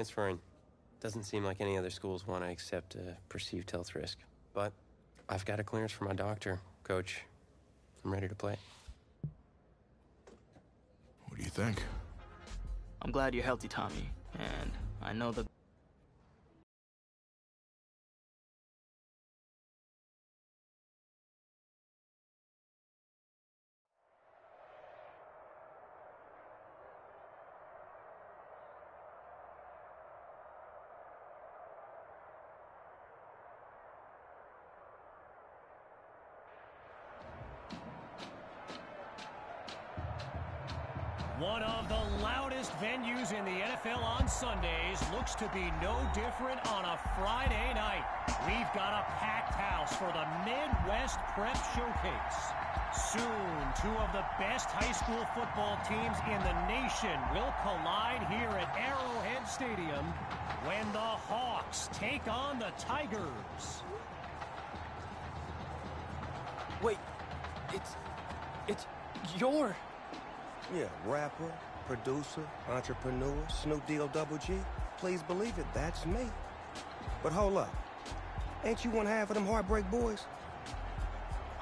Transferring doesn't seem like any other schools want to accept a perceived health risk. But I've got a clearance from my doctor, Coach. I'm ready to play. What do you think? I'm glad you're healthy, Tommy. And I know the... One of the loudest venues in the NFL on Sundays looks to be no different on a Friday night. We've got a packed house for the Midwest Prep Showcase. Soon, two of the best high school football teams in the nation will collide here at Arrowhead Stadium when the Hawks take on the Tigers. Wait, it's your... Yeah, rapper, producer, entrepreneur, Snoop D-O-double-G. Please believe it, that's me. But hold up. Ain't you one half of them Heartbreak Boys?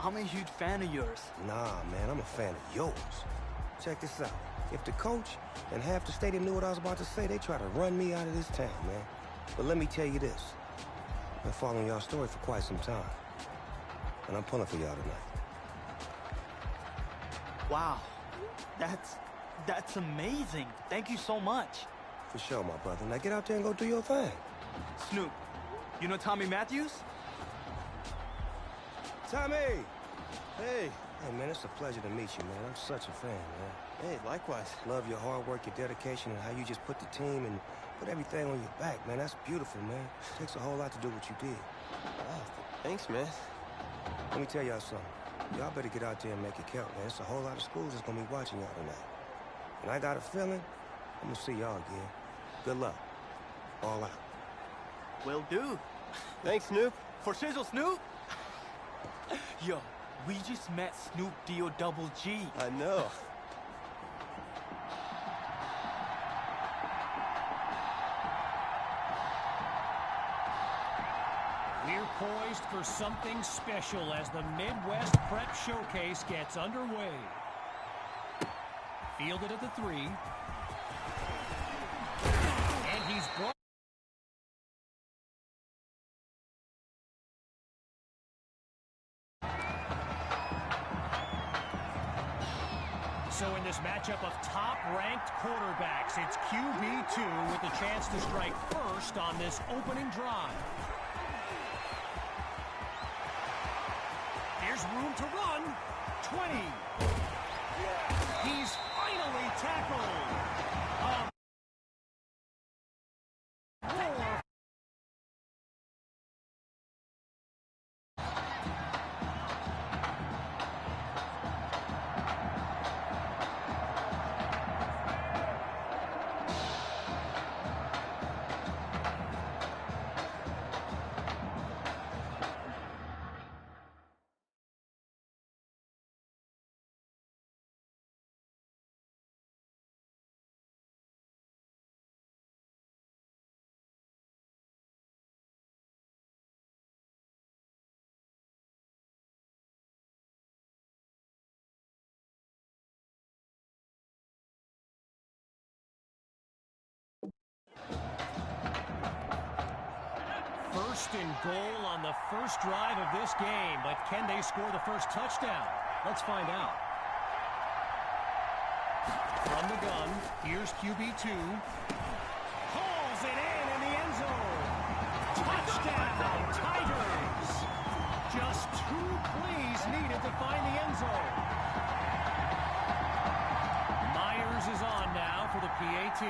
I'm a huge fan of yours. Nah, man, I'm a fan of yours. Check this out. If the coach and half the stadium knew what I was about to say, they try to run me out of this town, man. But let me tell you this. I've been following y'all story for quite some time. And I'm pulling for y'all tonight. Wow. That's amazing. Thank you so much. For sure, my brother. Now get out there and go do your thing. Snoop, you know Tommy Matthews? Tommy! Hey, man, it's a pleasure to meet you, man. I'm such a fan, man. Hey, likewise. Love your hard work, your dedication, and how you just put the team and put everything on your back, man. That's beautiful, man. It takes a whole lot to do what you did. Oh, thanks, man. Let me tell y'all something. Y'all better get out there and make it count, man. It's a whole lot of schools that's gonna be watching y'all tonight. And I got a feeling I'm gonna see y'all again. Good luck. All out. Will do. Thanks, Snoop. For Shizzle, Snoop? Yo, we just met Snoop D-O-double-G. I know. We're poised for something special as the Midwest Prep Showcase gets underway. Fielded at the 3. And he's brought... So in this matchup of top-ranked quarterbacks, it's QB2 with the chance to strike first on this opening drive. Here's room to run. 20. He's finally tackled. Roar. First and goal on the first drive of this game, but can they score the first touchdown? Let's find out. From the gun, here's QB2. Hauls it in the end zone. Touchdown, Tigers! Just 2 plays needed to find the end zone. Myers is on now for the PAT.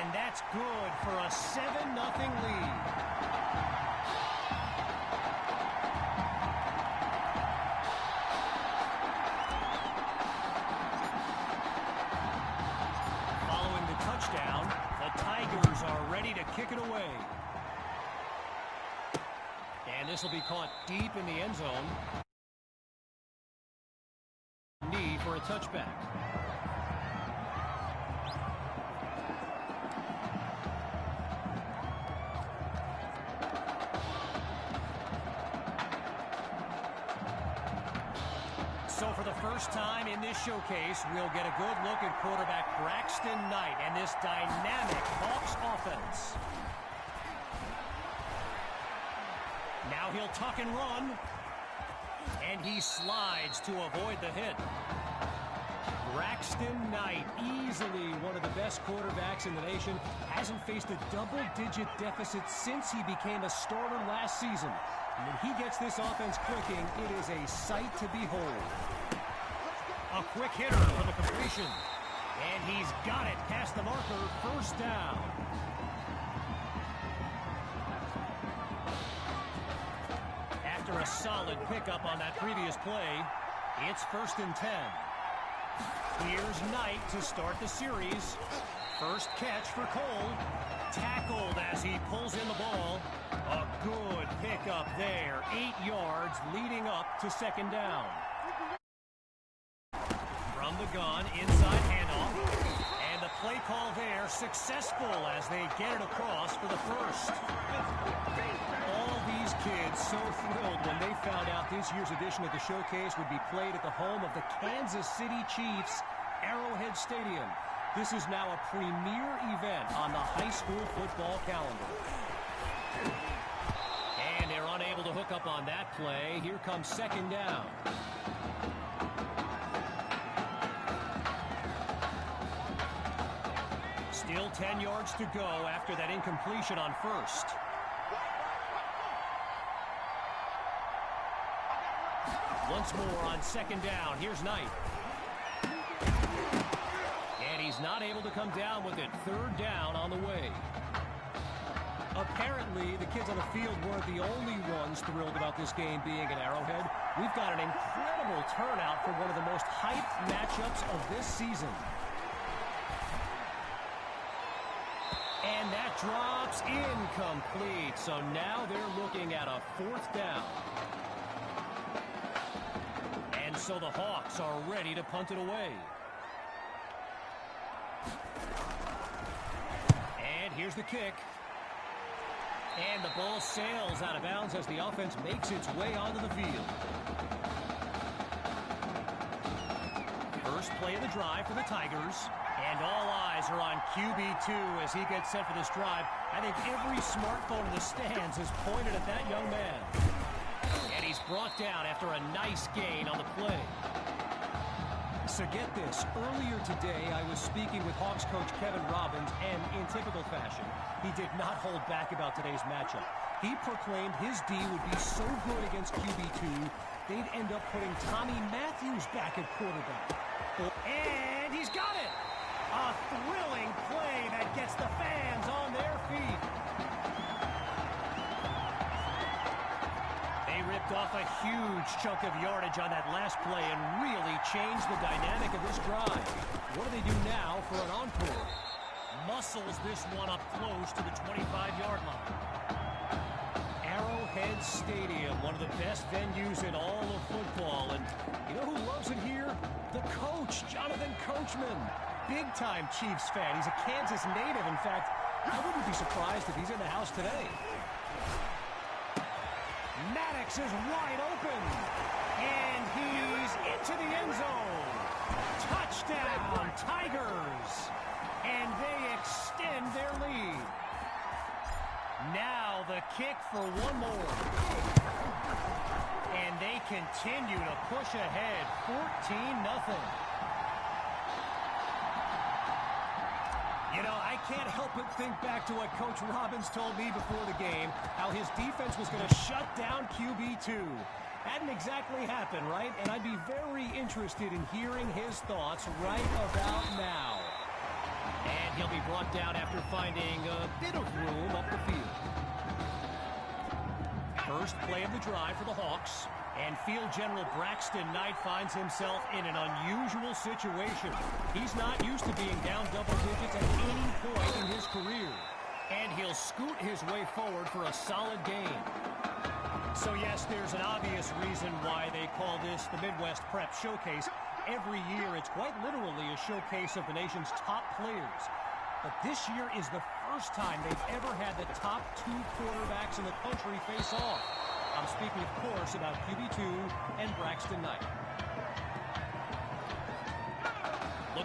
And that's good for a 7-0 lead. Following the touchdown, the Tigers are ready to kick it away. And this will be caught deep in the end zone. Need for a touchback. So for the first time in this showcase, we'll get a good look at quarterback Braxton Knight and this dynamic Hawks offense. Now he'll tuck and run. And he slides to avoid the hit. Braxton Knight, easily one of the best quarterbacks in the nation, hasn't faced a double-digit deficit since he became a starter last season. And when he gets this offense clicking, it is a sight to behold. A quick hitter for the completion. And he's got it past the marker, first down. After a solid pickup on that previous play, it's 1st and 10. Here's Knight to start the series. First catch for Cole. Tackled as he pulls in the ball. A good pickup there. 8 yards leading up to 2nd down. From the gun, inside handoff. And the play call there successful as they get it across for the first. All these kids so thrilled when they found out this year's edition of the showcase would be played at the home of the Kansas City Chiefs, Arrowhead Stadium. This is now a premier event on the high school football calendar. And they're unable to hook up on that play. Here comes 2nd down. Still 10 yards to go after that incompletion on first. Once more on 2nd down. Here's Knight. And he's not able to come down with it. 3rd down on the way. Apparently, the kids on the field weren't the only ones thrilled about this game being at Arrowhead. We've got an incredible turnout for one of the most hyped matchups of this season. And that drops incomplete. So now they're looking at a 4th down. And so the Hawks are ready to punt it away. And here's the kick. And the ball sails out of bounds as the offense makes its way onto the field. First play of the drive for the Tigers. And all eyes are on QB2 as he gets set for this drive. I think every smartphone in the stands is pointed at that young man. And he's brought down after a nice gain on the play. So get this, earlier today I was speaking with Hawks coach Kevin Robbins, and in typical fashion, he did not hold back about today's matchup. He proclaimed his D would be so good against QB2, they'd end up putting Tommy Matthews back at quarterback. And he's got it! A thrilling play that gets the fans on their feet. They ripped off a huge chunk of yardage on that last play and really changed the dynamic of this drive. What do they do now for an encore? Muscles this one up close to the 25-yard line. Arrowhead Stadium, one of the best venues in all of football. And you know who loves it here? The coach, Jonathan Coachman. Big-time Chiefs fan. He's a Kansas native. In fact, I wouldn't be surprised if he's in the house today. Maddox is wide open. And he's into the end zone. Touchdown, Tigers. And they extend their lead. Now the kick for one more. And they continue to push ahead, 14-0. You know, I can't help but think back to what Coach Robbins told me before the game, how his defense was going to shut down QB2. Hadn't exactly happened, right? And I'd be very interested in hearing his thoughts right about now. And he'll be brought down after finding a bit of room up the field. First play of the drive for the Hawks. And field general Braxton Knight finds himself in an unusual situation. He's not used to being down double digits at any point in his career. And he'll scoot his way forward for a solid gain. So yes, there's an obvious reason why they call this the Midwest Prep Showcase. Every year, it's quite literally a showcase of the nation's top players. But this year is the first time they've ever had the top 2 quarterbacks in the country face off. I'm speaking, of course, about QB2 and Braxton Knight.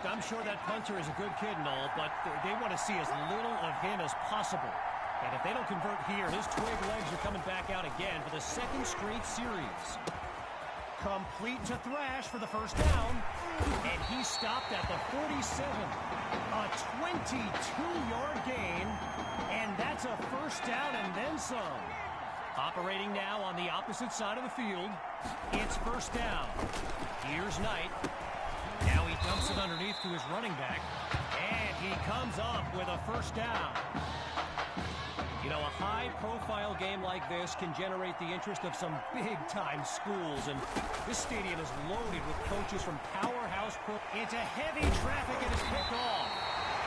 Look, I'm sure that punter is a good kid and all, but they want to see as little of him as possible. And if they don't convert here, his twig legs are coming back out again for the second straight series. Complete to Thrash for the first down. And he stopped at the 47. A 22-yard gain. And that's a first down and then some. Operating now on the opposite side of the field. It's first down. Here's Knight. Now he dumps it underneath to his running back. And he comes up with a first down. You know, a high-profile game like this can generate the interest of some big-time schools, and this stadium is loaded with coaches from powerhouse pro. Into heavy traffic and is picked off.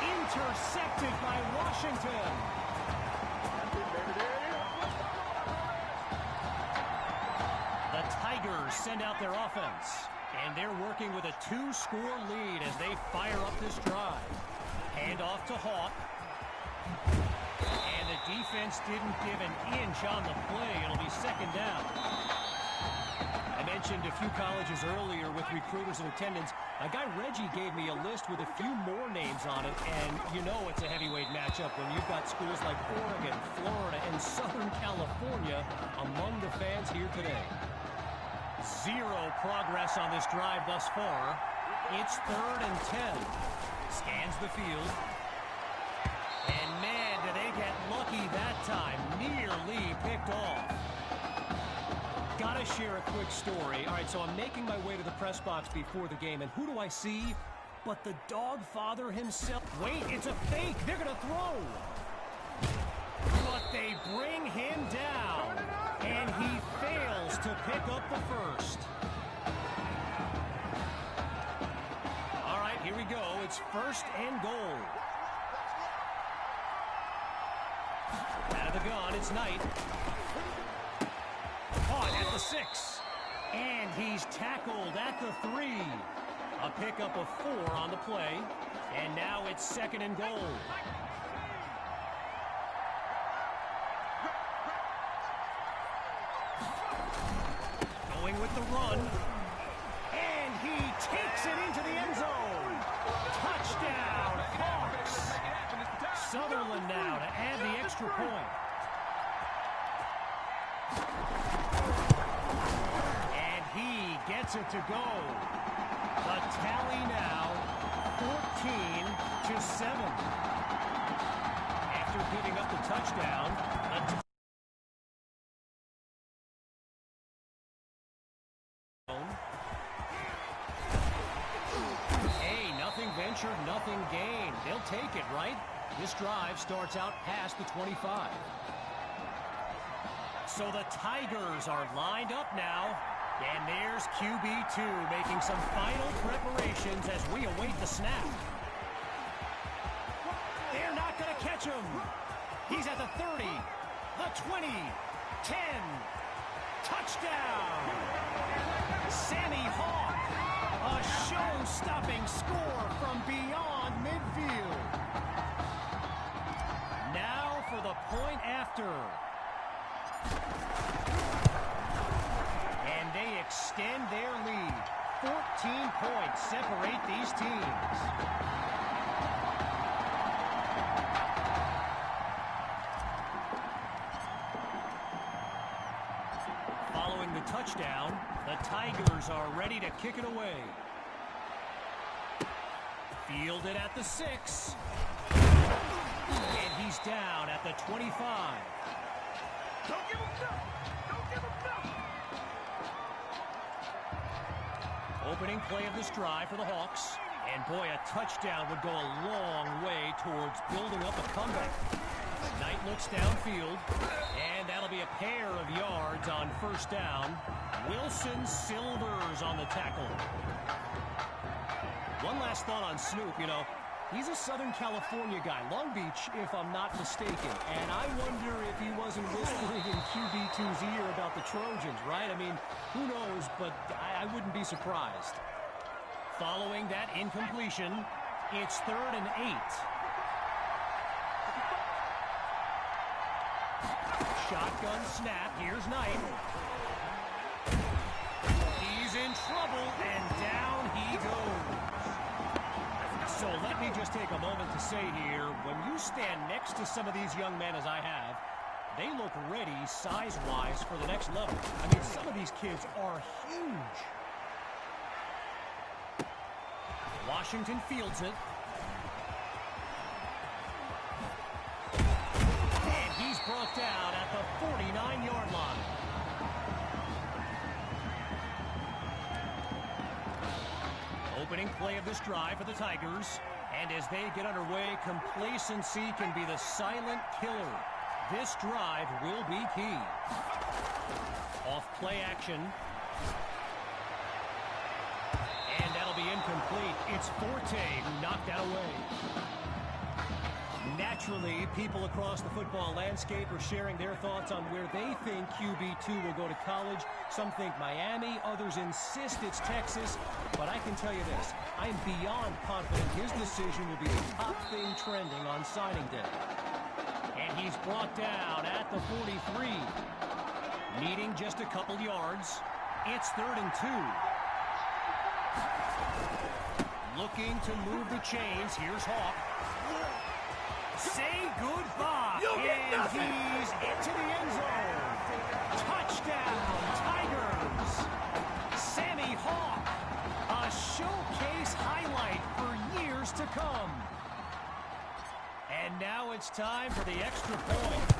Intercepted by Washington. The Tigers send out their offense, and they're working with a 2-score lead as they fire up this drive. Hand off to Hawk. And the defense didn't give an inch on the play. It'll be second down. I mentioned a few colleges earlier with recruiters in attendance. A guy, Reggie, gave me a list with a few more names on it, and you know it's a heavyweight matchup when you've got schools like Oregon, Florida, and Southern California among the fans here today. Zero progress on this drive thus far. It's 3rd and 10. Scans the field. And man, did they get lucky that time. Nearly picked off. Gotta share a quick story. All right, so I'm making my way to the press box before the game, and who do I see but the dog father himself? Wait, it's a fake. They're gonna throw. But they bring him down, and he fails to pick up the first. All right, here we go. It's 1st and goal. Out of the gun, it's Knight. Caught at the 6. And he's tackled at the 3. A pickup of 4 on the play. And now it's 2nd and goal. Going with the run. And he takes it into the end zone. Touchdown, Hawks. Sutherland now to add the extra point. And he gets it to go. The tally now 14-7. After giving up the touchdown, hey, nothing ventured, nothing gained. They'll take it, right? This drive starts out past the 25. So the Tigers are lined up now. And there's QB2 making some final preparations as we await the snap. They're not going to catch him. He's at the 30, the 20, 10. Touchdown. Sammy Hawk. A show-stopping score from beyond midfield. Now for the point after. And they extend their lead. 14 points separate these teams. Following the touchdown, the Tigers are ready to kick it away. Fielded at the 6. And he's down at the 25. Don't give him up! Don't give him up! Opening play of this drive for the Hawks. And boy, a touchdown would go a long way towards building up a comeback. Knight looks downfield. And that'll be a pair of yards on first down. Wilson Silvers on the tackle. One last thought on Snoop, you know. He's a Southern California guy, Long Beach, if I'm not mistaken. And I wonder if he wasn't whispering in QB2's ear about the Trojans, right? I mean, who knows, but I wouldn't be surprised. Following that incompletion, it's 3rd and 8. Shotgun snap, here's Knight. He's in trouble, and down he goes. Let me just take a moment to say here, when you stand next to some of these young men as I have, they look ready size-wise for the next level. I mean, some of these kids are huge. Washington fields it. And he's brought down at the 49-yard line. Opening play of this drive for the Tigers. And as they get underway, complacency can be the silent killer. This drive will be key. Off play action. And that'll be incomplete. It's Forte who knocked that away. Naturally, people across the football landscape are sharing their thoughts on where they think QB2 will go to college. Some think Miami, others insist it's Texas. But I can tell you this, I am beyond confident his decision will be the top thing trending on signing day. And he's brought down at the 43. Needing just a couple yards. It's 3rd and 2. Looking to move the chains. Here's Hawk. Say goodbye. And he's into the end zone. Touchdown, Tigers. Sammy Hawk. A showcase highlight for years to come. And now it's time for the extra point.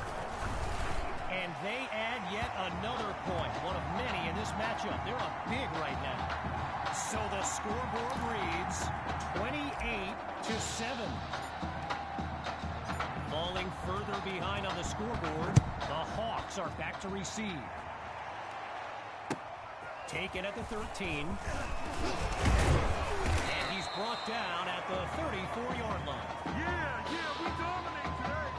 And they add yet another point. One of many in this matchup. They're up big right now. So the scoreboard reads 28-7. Falling further behind on the scoreboard, the Hawks are back to receive. Taken at the 13. And he's brought down at the 34-yard line. We dominate today.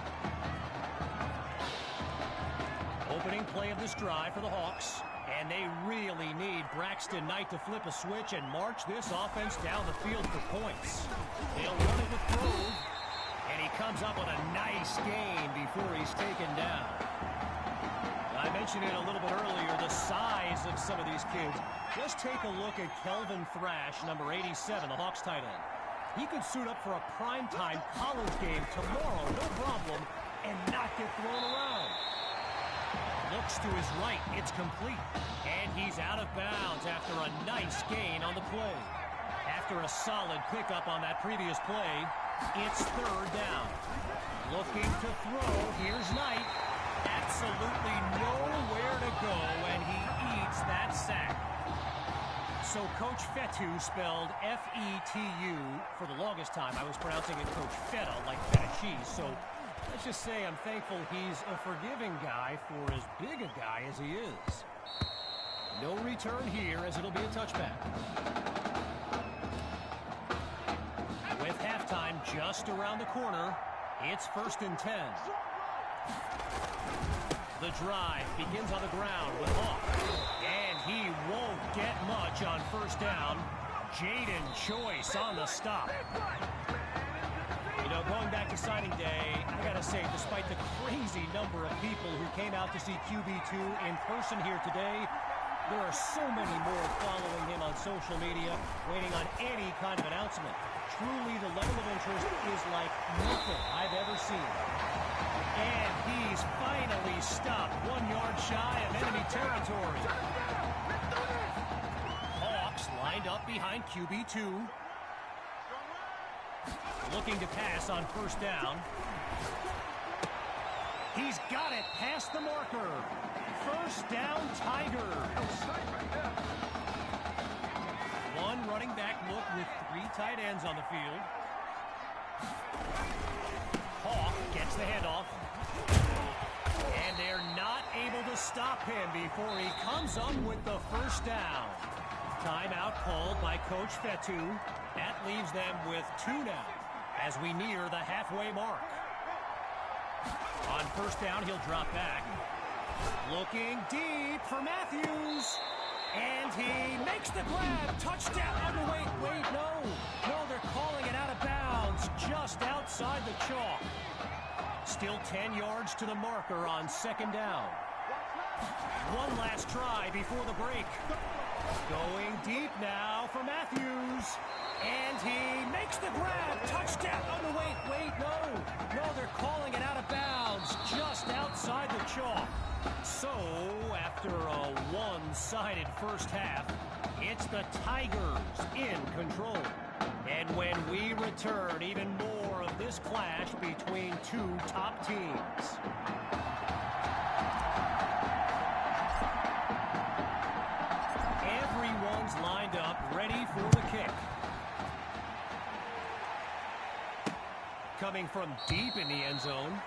Opening play of this drive for the Hawks. And they really need Braxton Knight to flip a switch and march this offense down the field for points. They'll run it with Grove. And he comes up with a nice gain before he's taken down. I mentioned it a little bit earlier, the size of some of these kids. Just take a look at Kelvin Thrash, number 87, the Hawks tight end. He could suit up for a primetime college game tomorrow, no problem, and not get thrown around. Looks to his right, it's complete. And he's out of bounds after a nice gain on the play. After a solid pickup on that previous play, it's 3rd down. Looking to throw, here's Knight. Absolutely nowhere to go, and he eats that sack. So Coach Fetu, spelled F-E-T-U, for the longest time I was pronouncing it Coach Feta, like feta cheese. So let's just say I'm thankful he's a forgiving guy for as big a guy as he is. No return here, as it'll be a touchback. With halftime just around the corner, it's 1st and 10. The drive begins on the ground with Hawk. And he won't get much on 1st down. Jaden Choice on the stop. You know, going back to signing day, I gotta say, despite the crazy number of people who came out to see QB2 in person here today, there are so many more following him on social media, waiting on any kind of announcement. Truly, the level of interest is like nothing I've ever seen. And he's finally stopped 1 yard shy of enemy territory. Hawks lined up behind QB2. Looking to pass on 1st down. He's got it past the marker. 1st down, Tigers. One running back look with 3 tight ends on the field. Hawk gets the handoff. And they're not able to stop him before he comes up with the 1st down. Timeout called by Coach Fetu. That leaves them with 2 now as we near the halfway mark. On 1st down, he'll drop back. Looking deep for Matthews. And he makes the grab. Touchdown. Oh, wait, no. No, they're calling it out of bounds just outside the chalk. Still 10 yards to the marker on 2nd down. One last try before the break. Going deep now for Matthews. And he makes the grab. Touchdown. calling it out of bounds, just outside the chalk. So, after a one-sided first half, it's the Tigers in control. And when we return, even more of this clash between two top teams. Everyone's lined up, ready for the kick. Coming from deep in the end zone,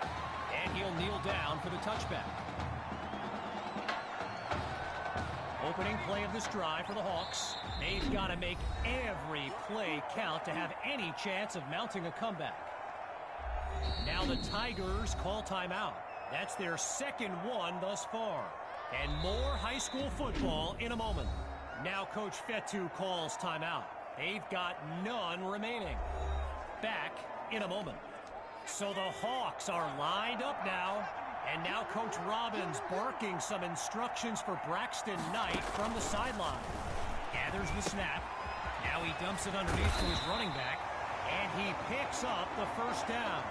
and he'll kneel down for the touchback. Opening play of this drive for the Hawks. They've got to make every play count to have any chance of mounting a comeback. Now the Tigers call timeout. That's their second one thus far. And more high school football in a moment. Now Coach Fetu calls timeout. They've got none remaining. Back in a moment. So the Hawks are lined up now. And now Coach Robbins barking some instructions for Braxton Knight from the sideline. Gathers the snap. Now he dumps it underneath to his running back. And he picks up the first down.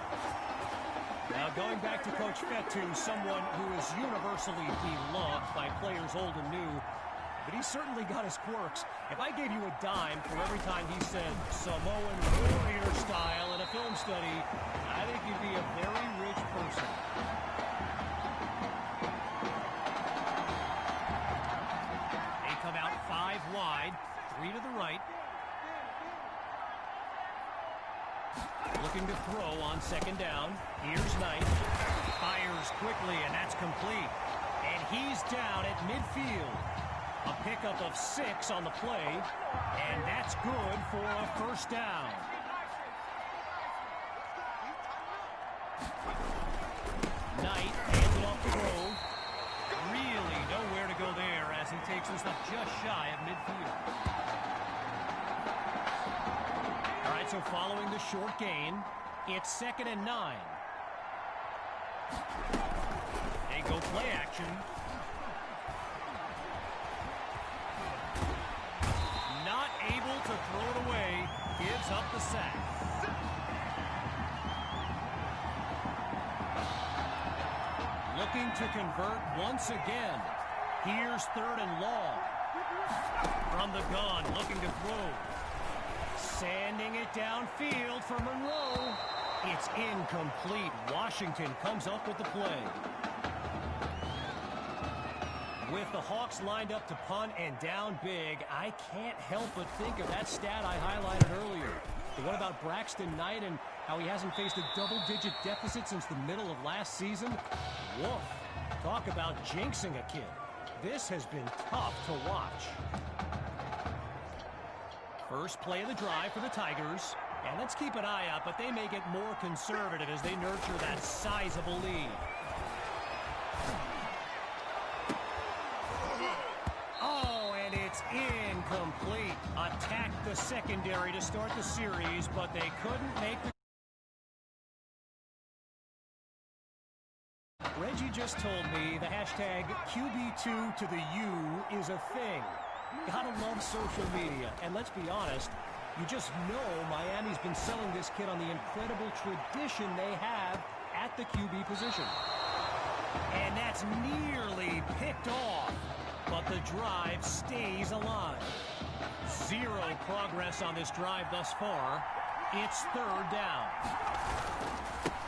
Now going back to Coach Fetu, someone who is universally beloved by players old and new. But he's certainly got his quirks. If I gave you a dime for every time he said Samoan warrior style in a film study, I think you'd be a very rich person. Come out 5 wide, 3 to the right. Looking to throw on second down. Here's Knight. Fires quickly, and that's complete. And he's down at midfield. A pickup of 6 on the play, and that's good for a first down. Knight hands it off to Grove. Really nowhere to go there as he takes this up just shy of midfield. All right, so following the short gain, it's 2nd and 9. They go play action. Not able to throw it away, gives up the sack. Looking to convert once again. Here's 3rd and long. From the gun, looking to throw. Sending it downfield for Monroe. It's incomplete. Washington comes up with the play. With the Hawks lined up to punt and down big, I can't help but think of that stat I highlighted earlier. The one about Braxton Knight and how he hasn't faced a double-digit deficit since the middle of last season. Woof. Talk about jinxing a kid. This has been tough to watch. First play of the drive for the Tigers. And let's keep an eye out, but they may get more conservative as they nurture that sizable lead. Oh, and it's incomplete. Attacked the secondary to start the series, but they couldn't make the... Reggie just told me the hashtag QB2 to the U is a thing. Gotta love social media. And let's be honest, you just know Miami's been selling this kid on the incredible tradition they have at the QB position. And that's nearly picked off, but the drive stays alive. Zero progress on this drive thus far. It's 3rd down.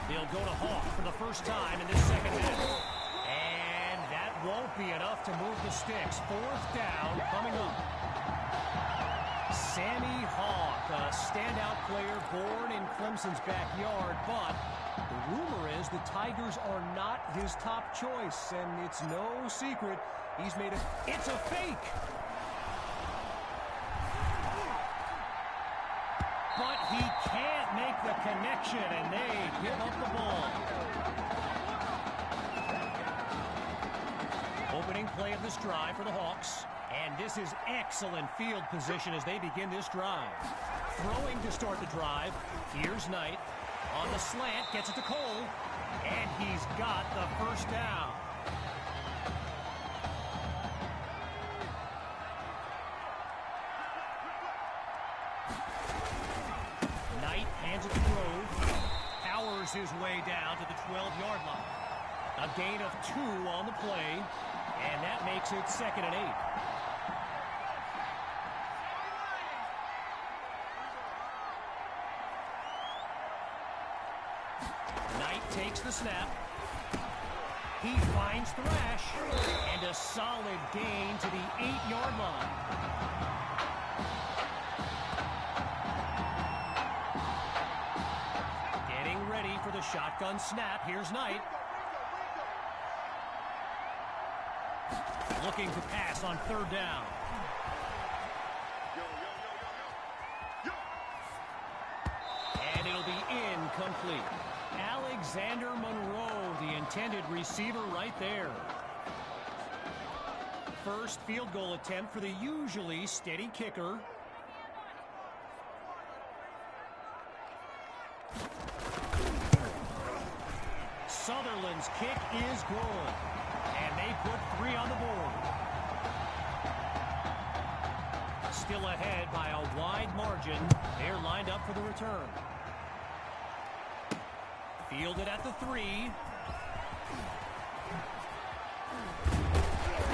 They'll go to Hawk for the first time in this second half. And that won't be enough to move the sticks. 4th down coming up. Sammy Hawk, a standout player born in Clemson's backyard, but the rumor is the Tigers are not his top choice, and it's no secret he's made it. It's a fake! But he can't make the connection, and they give up the ball. Opening play of this drive for the Hawks. And this is excellent field position as they begin this drive. Throwing to start the drive. Here's Knight. On the slant, gets it to Cole. And he's got the first down. Knight hands it to Grove. Powers powers his way down to the 12-yard line. A gain of 2 on the play, and that makes it 2nd and 8. Knight takes the snap. He finds Thrash, and a solid gain to the 8-yard line. Getting ready for the shotgun snap. Here's Knight. Looking to pass on 3rd down. And it'll be incomplete. Alexander Monroe, the intended receiver right there. First field goal attempt for the usually steady kicker. Sutherland's kick is good. And they put 3 on the board. Still ahead by a wide margin. They're lined up for the return. Fielded at the 3.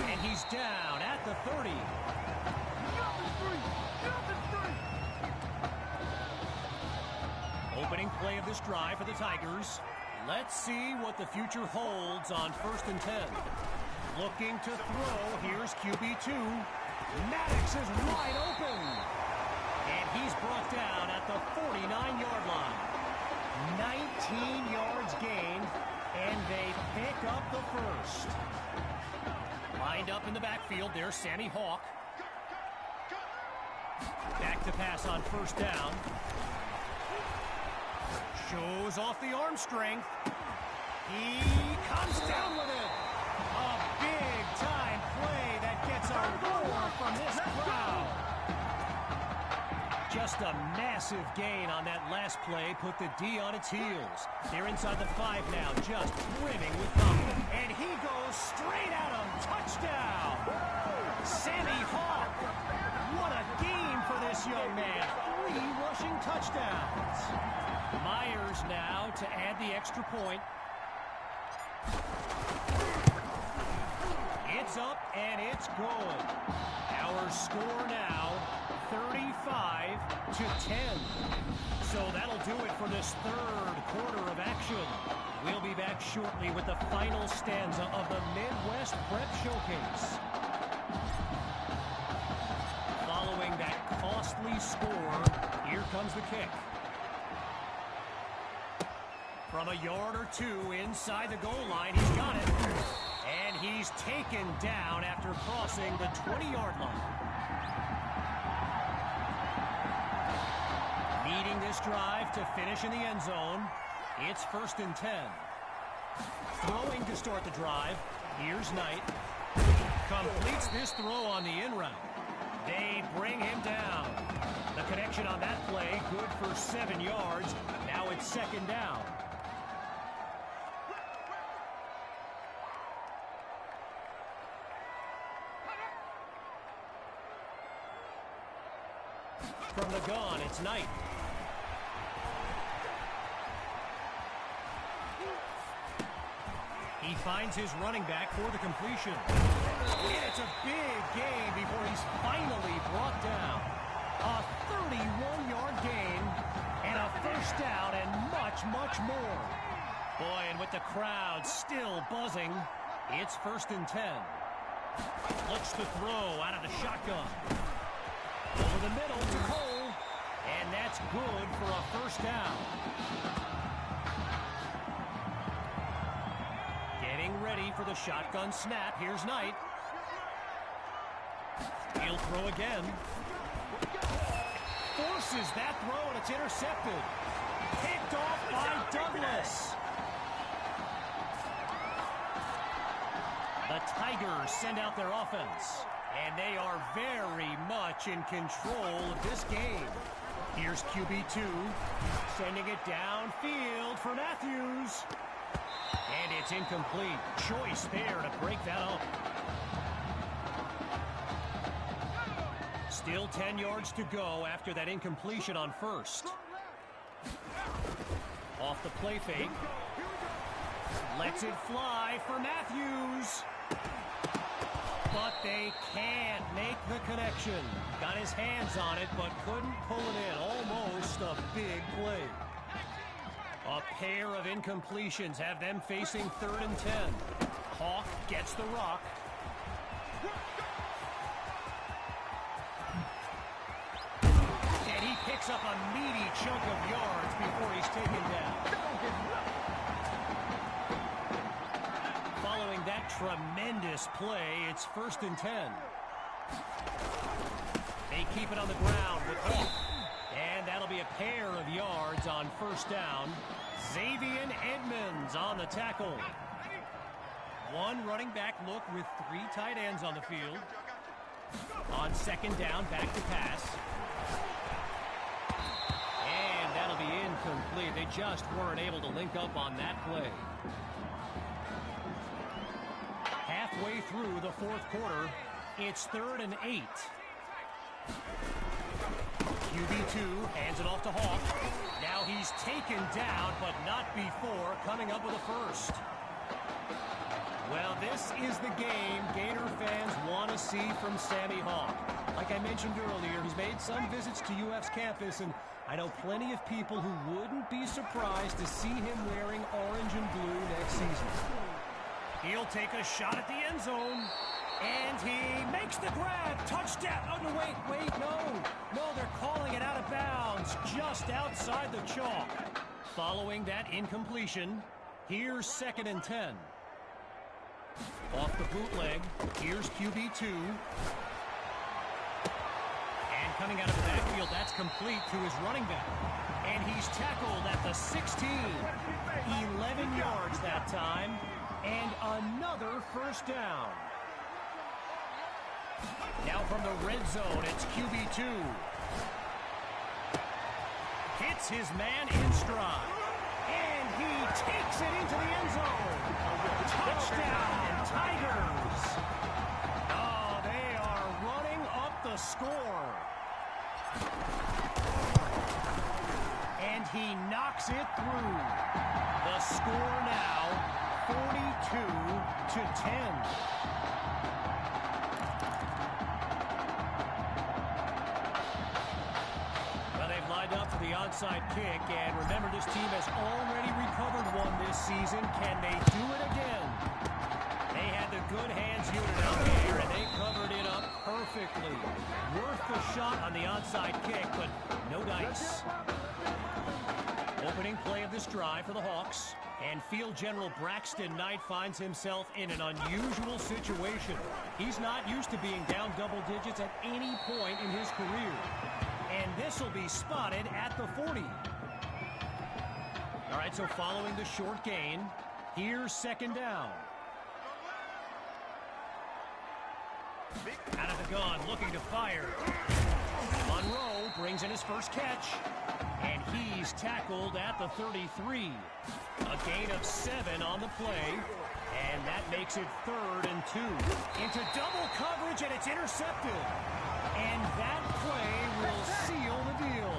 And he's down at the 30. Opening play of this drive for the Tigers. Let's see what the future holds on 1st and 10. Looking to throw. Here's QB2. Maddox is wide open. And he's brought down at the 49-yard line. 19 yards gained, and they pick up the first. Lined up in the backfield, there's Sammy Hawk. Back to pass on 1st down. Shows off the arm strength. He comes down with it. A big-time play that gets a roar from this crowd. Just a massive gain on that last play put the D on its heels. They're inside the 5 now, just brimming with confidence. And he goes straight at him. Touchdown! Sammy Hawk. What a game for this young man. 3 rushing touchdowns. Myers now to add the extra point. It's up and it's good. Our score now 35-10. So that'll do it for this 3rd quarter of action. We'll be back shortly with the final stanza of the Midwest Prep Showcase. Following that costly score, here comes the kick. From a yard or 2 inside the goal line, he's got it. And he's taken down after crossing the 20-yard line. Needing this drive to finish in the end zone, it's 1st and 10. Throwing to start the drive, here's Knight. Completes this throw on the in route. They bring him down. The connection on that play, good for 7 yards. Now it's 2nd down. From the gun, it's Knight. He finds his running back for the completion. And it's a big gain before he's finally brought down. A 31-yard gain and a 1st down and much, much more. Boy, and with the crowd still buzzing, it's 1st and 10. Looks to throw out of the shotgun. Over the middle to Cole, and that's good for a 1st down. Getting ready for the shotgun snap. Here's Knight. He'll throw again. Forces that throw, and it's intercepted. Picked off by Douglas. The Tigers send out their offense. And they are very much in control of this game. Here's QB2, sending it downfield for Matthews. And it's incomplete. Choice there to break that up. Still 10 yards to go after that incompletion on 1st. off the play fake. Lets it fly for Matthews. But they can't make the connection. Got his hands on it, but couldn't pull it in. Almost a big play. A pair of incompletions have them facing 3rd and 10. Hawk gets the rock. And he picks up a meaty chunk of yards before he's taken down. Following that tremendous play, it's 1st and 10. They keep it on the ground with Hawk. And that'll be a pair of yards on 1st down. Xavier Edmonds on the tackle. One running back look with 3 tight ends on the field. On 2nd down, back to pass. And that'll be incomplete. They just weren't able to link up on that play. Halfway through the 4th quarter, it's 3rd and 8. QB2 hands it off to Hawk. Now he's taken down, but not before coming up with a first. Well, this is the game Gator fans want to see from Sammy Hawk. Like I mentioned earlier, he's made some visits to UF's campus, and I know plenty of people who wouldn't be surprised to see him wearing orange and blue next season. He'll take a shot at the end zone. And he makes the grab. Touchdown. Oh, no, wait, no. No, they're calling it out of bounds just outside the chalk. Following that incompletion, here's 2nd and 10. Off the bootleg, here's QB2. And coming out of the backfield, that's complete to his running back. And he's tackled at the 16. 11 yards that time. And another 1st down. Now from the red zone, it's QB2. Hits his man in stride. And he takes it into the end zone. Touchdown, Tigers. Oh, they are running up the score. And he knocks it through. The score now, 42-10. Up for the onside kick, and remember, this team has already recovered one this season. Can they do it again? They had the good hands unit out there, and they covered it up perfectly. Worth the shot on the onside kick, but no dice. Opening play of this drive for the Hawks, and Field General Braxton Knight finds himself in an unusual situation. He's not used to being down double digits at any point in his career. And this will be spotted at the 40. All right, so following the short gain, here's 2nd down. Out of the gun, looking to fire. Monroe brings in his first catch. And he's tackled at the 33. A gain of 7 on the play. And that makes it 3rd and 2. Into double coverage, and it's intercepted. And that play will seal the deal.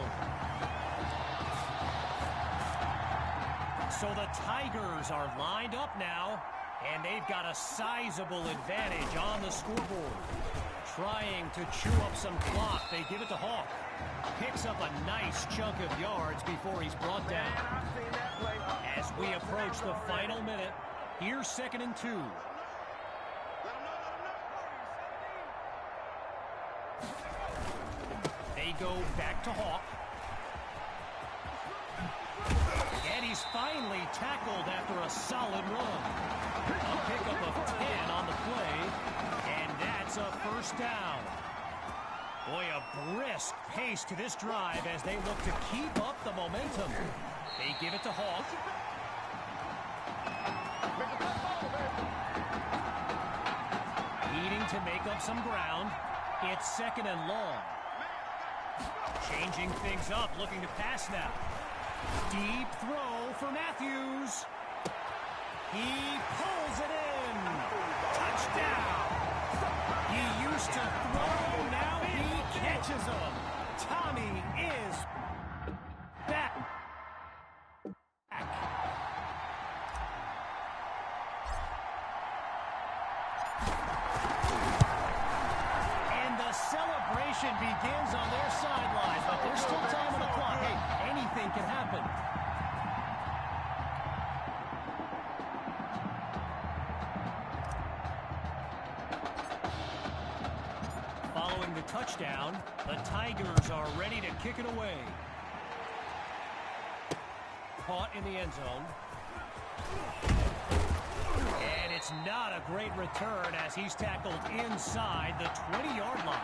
So the Tigers are lined up now, and they've got a sizable advantage on the scoreboard. Trying to chew up some clock, they give it to Hawk. Picks up a nice chunk of yards before he's brought down. As we approach the final minute, here's 2nd and 2. They go back to Hawk. And he's finally tackled after a solid run. A pickup of 10 on the play, and that's a 1st down. Boy, a brisk pace to this drive as they look to keep up the momentum. They give it to Hawk. Needing to make up some ground. It's 2nd and long. Changing things up, looking to pass now. Deep throw for Matthews. He pulls it in. Touchdown. He used to throw, now he catches them. Tommy is back. possession begins on their sidelines, but there's still time on the clock. Hey, anything can happen. Following the touchdown, the Tigers are ready to kick it away. Caught in the end zone. And it's not a great return as he's tackled inside the 20-yard line.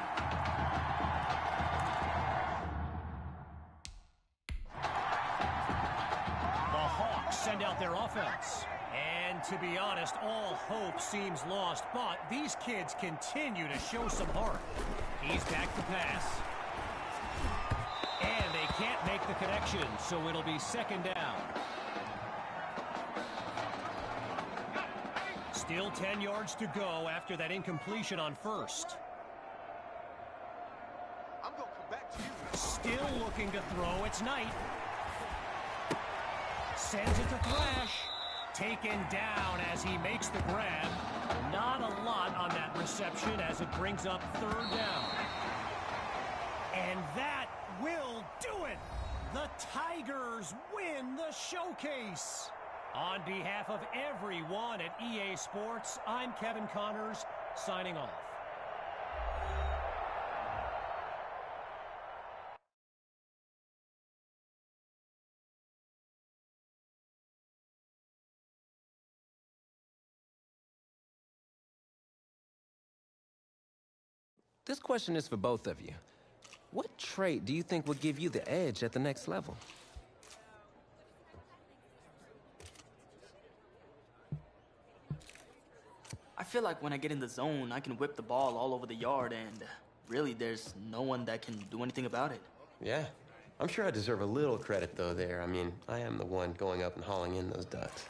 The Hawks send out their offense. And to be honest, all hope seems lost, but these kids continue to show some heart. He's back to pass. And they can't make the connection, so it'll be second down. Still 10 yards to go after that incompletion on first. I'm gonna come back to you. Still looking to throw. It's Knight. Sends it to Thrash. Taken down as he makes the grab. Not a lot on that reception as it brings up third down. And that will do it. The Tigers win the showcase. On behalf of everyone at EA Sports, I'm Kevin Connors, signing off. This question is for both of you. What trait do you think will give you the edge at the next level? I feel like when I get in the zone, I can whip the ball all over the yard, and really, there's no one that can do anything about it. Yeah. I'm sure I deserve a little credit, though, there. I mean, I am the one going up and hauling in those ducks.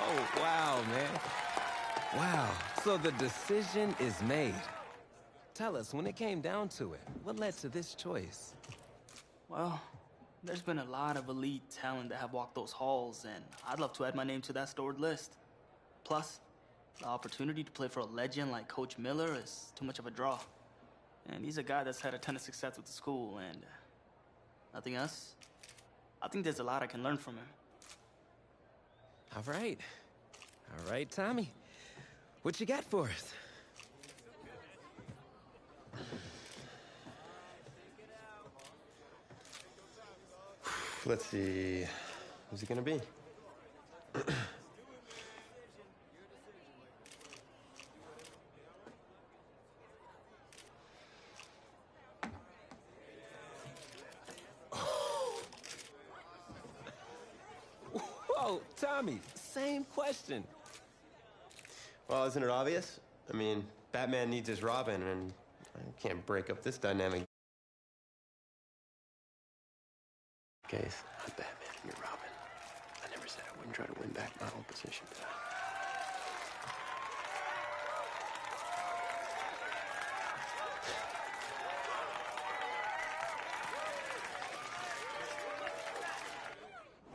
Oh, wow, man. Wow. So the decision is made. Tell us, when it came down to it, what led to this choice? Well, there's been a lot of elite talent that have walked those halls, and I'd love to add my name to that stored list. Plus, the opportunity to play for a legend like Coach Miller is too much of a draw. And he's a guy that's had a ton of success with the school, and nothing else. I think there's a lot I can learn from him. All right. All right, Tommy. What you got for us? Let's see. Who's it gonna be? Whoa, Tommy, same question. Well, isn't it obvious? I mean, Batman needs his Robin, and I can't break up this dynamic. Case, I'm Batman and you're Robin. I never said I wouldn't try to win back my old position, did I?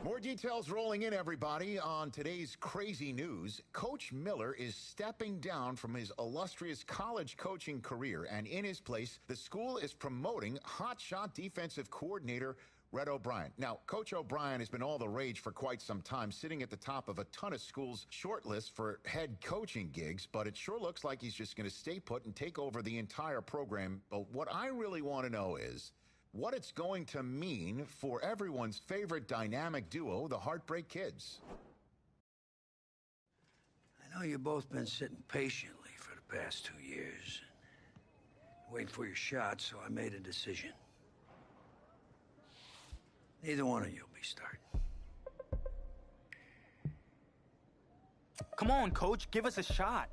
More details rolling in, everybody. On today's crazy news, Coach Miller is stepping down from his illustrious college coaching career, and in his place, the school is promoting hotshot defensive coordinator Red O'Brien. Now, Coach O'Brien has been all the rage for quite some time, sitting at the top of a ton of schools' shortlist for head coaching gigs, but it sure looks like he's just going to stay put and take over the entire program. But what I really want to know is what it's going to mean for everyone's favorite dynamic duo, the Heartbreak Kids. I know you've both been sitting patiently for the past 2 years, waiting for your shot, so I made a decision. Neither one of you will be starting. Come on, coach, give us a shot.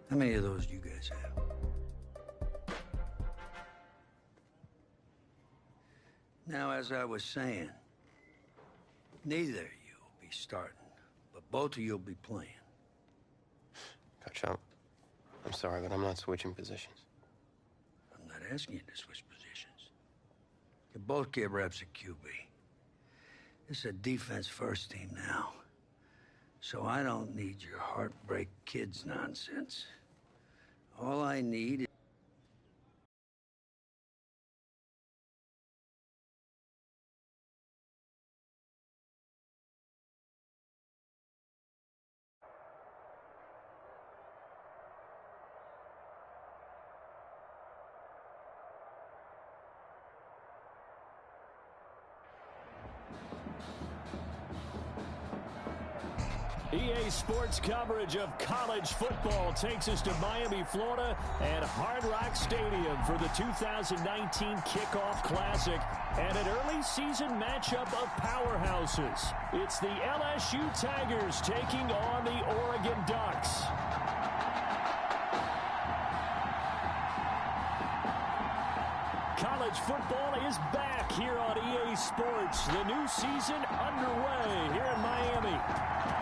How many of those do you guys have? Now, as I was saying, neither of you will be starting, but both of you will be playing. Coach, I'm sorry, but I'm not switching positions. I'm not asking you to switch positions. You both get reps at QB. This is a defense-first team now, so I don't need your heartbreak kids nonsense. All I need is... EA Sports coverage of college football takes us to Miami, Florida, and Hard Rock Stadium for the 2019 Kickoff Classic and an early season matchup of powerhouses. It's the LSU Tigers taking on the Oregon Ducks. College football is back here on EA Sports. The new season underway here in Miami.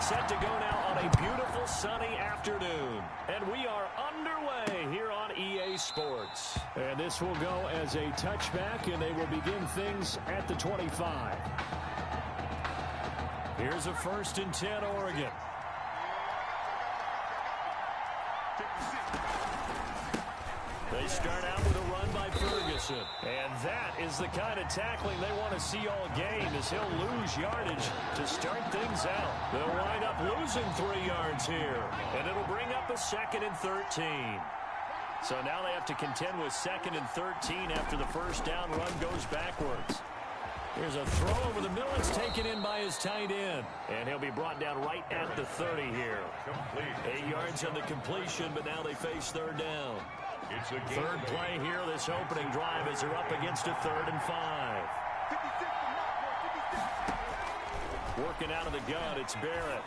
Set to go now on a beautiful sunny afternoon. And we are underway here on EA Sports. And this will go as a touchback, and they will begin things at the 25. Here's a 1st and 10, Oregon. They start out with a run by Ferguson. And that is the kind of tackling they want to see all game, as he'll lose yardage to start things out. They'll wind up losing 3 yards here. And it'll bring up a 2nd and 13. So now they have to contend with 2nd and 13 after the first down run goes backwards. Here's a throw over the middle. It's taken in by his tight end. And he'll be brought down right at the 30 here. 8 yards on the completion, but now they face 3rd down. Third play here, this opening drive, as they're up against a 3rd and 5. Working out of the gun, it's Barrett.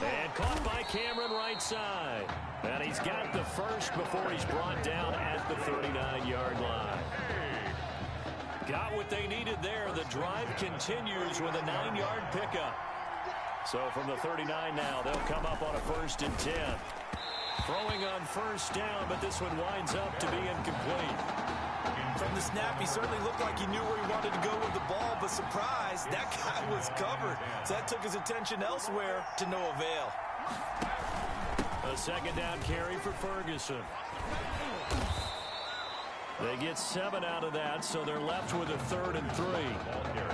And caught by Cameron right side. And he's got the first before he's brought down at the 39-yard line. Got what they needed there. The drive continues with a 9-yard pickup. So from the 39 now, they'll come up on a 1st and 10. Throwing on 1st down, but this one winds up to be incomplete. From the snap, he certainly looked like he knew where he wanted to go with the ball, but surprise, that guy was covered. So that took his attention elsewhere to no avail. A 2nd down carry for Ferguson. They get 7 out of that, so they're left with a 3rd and 3.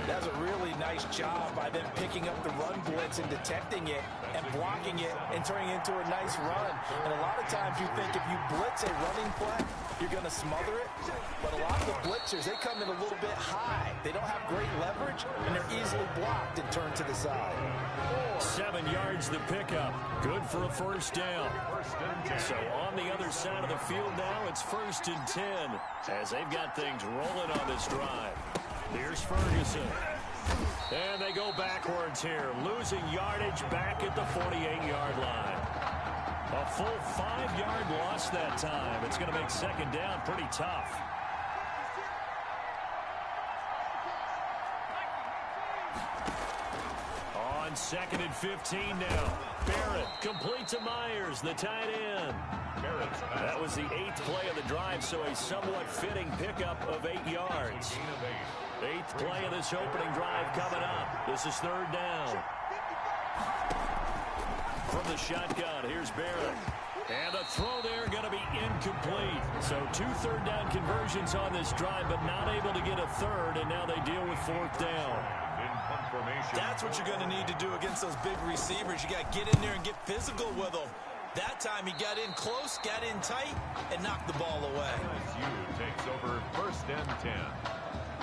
That's a really nice job by them picking up the run blitz and detecting it and blocking it and turning it into a nice run. And a lot of times you think if you blitz a running play, you're going to smother it. But a lot of the blitzers, they come in a little bit high. They don't have great leverage, and they're easily blocked and turned to the side. 7 yards the pickup. Good for a 1st down. So on the other side of the field now, it's 1st and 10 as they've got things rolling on this drive. Here's Ferguson. And they go backwards here, losing yardage back at the 48-yard line. A full 5-yard loss that time. It's going to make 2nd down pretty tough. On 2nd and 15 now. Barrett complete to Myers, the tight end. That was the 8th play of the drive, so a somewhat fitting pickup of 8 yards. 8th play of this opening drive coming up. This is 3rd down. From the shotgun, here's Barrett. And the throw there going to be incomplete. So 2 3rd down conversions on this drive, but not able to get a 3rd, and now they deal with 4th down. That's what you're going to need to do against those big receivers. You got to get in there and get physical with them. That time he got in close, got in tight, and knocked the ball away. LSU takes over 1st and 10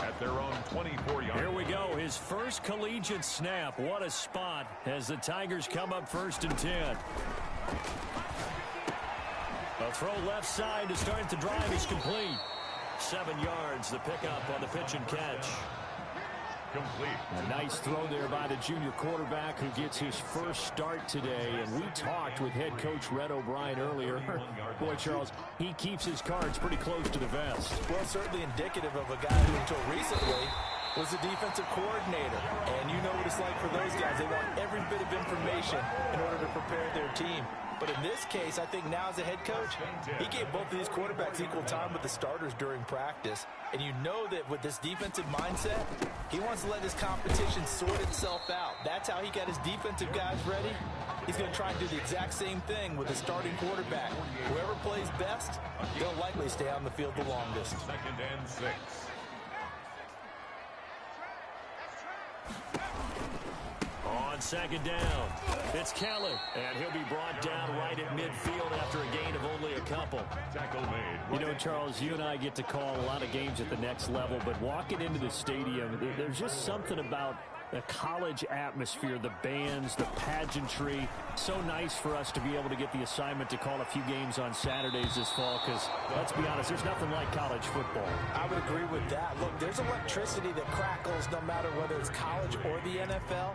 at their own 24-yard. Here we go, his first collegiate snap. What a spot as the Tigers come up 1st and 10. A throw left side to start the drive is complete. 7 yards, the pickup on the pitch and catch. Complete. A nice throw there by the junior quarterback who gets his first start today. And we talked with head coach Red O'Brien earlier. Boy, Charles, he keeps his cards pretty close to the vest. Well, certainly indicative of a guy who until recently was the defensive coordinator. And you know what it's like for those guys. They want every bit of information in order to prepare their team. But in this case, I think now as a head coach, he gave both of these quarterbacks equal time with the starters during practice. And you know that with this defensive mindset, he wants to let his competition sort itself out. That's how he got his defensive guys ready. He's going to try and do the exact same thing with the starting quarterback. Whoever plays best, they'll likely stay on the field the longest. 2nd and 6. On 2nd down, it's Kelly, and he'll be brought down right at midfield after a gain of only a couple. Tackle made. You know, Charles, you and I get to call a lot of games at the next level, but walking into the stadium, there's just something about the college atmosphere, the bands, the pageantry. So nice for us to be able to get the assignment to call a few games on Saturdays this fall because, let's be honest, there's nothing like college football. I would agree with that. Look, there's electricity that crackles no matter whether it's college or the NFL.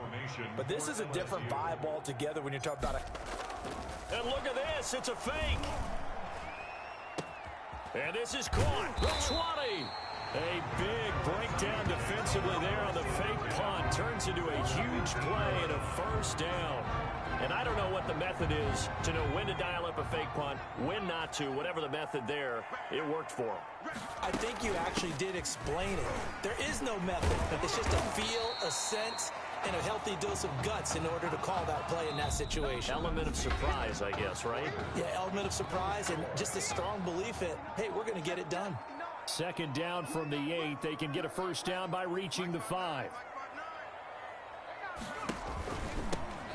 But this is a different vibe altogether when you're talking about it. And look at this. It's a fake. And this is caught. The 20. A big breakdown defensively there on the fake punt. Turns into a huge play and a first down. And I don't know what the method is to know when to dial up a fake punt, when not to. Whatever the method there, it worked for him. I think you actually did explain it. There is no method. It's just a feel, a sense, and a healthy dose of guts in order to call that play in that situation. Element of surprise, I guess, right? Yeah, element of surprise and just a strong belief that, hey, we're going to get it done. 2nd down from the 8. They can get a first down by reaching the 5.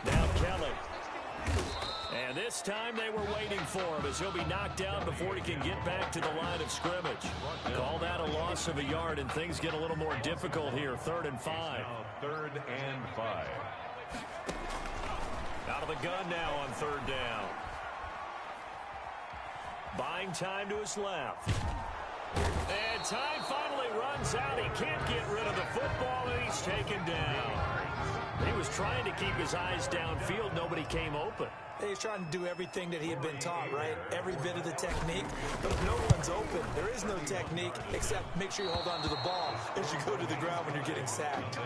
Now Kelly. And this time they were waiting for him as he'll be knocked down before he can get back to the line of scrimmage. Call that a loss of a yard, and things get a little more difficult here. 3rd and 5. Now 3rd and 5. Out of the gun now on 3rd down. Buying time to his left. And time finally runs out. He can't get rid of the football, and he's taken down. He was trying to keep his eyes downfield. Nobody came open. He's trying to do everything that he had been taught, right? Every bit of the technique. But if no one's open, there is no technique except make sure you hold on to the ball as you go to the ground when you're getting sacked.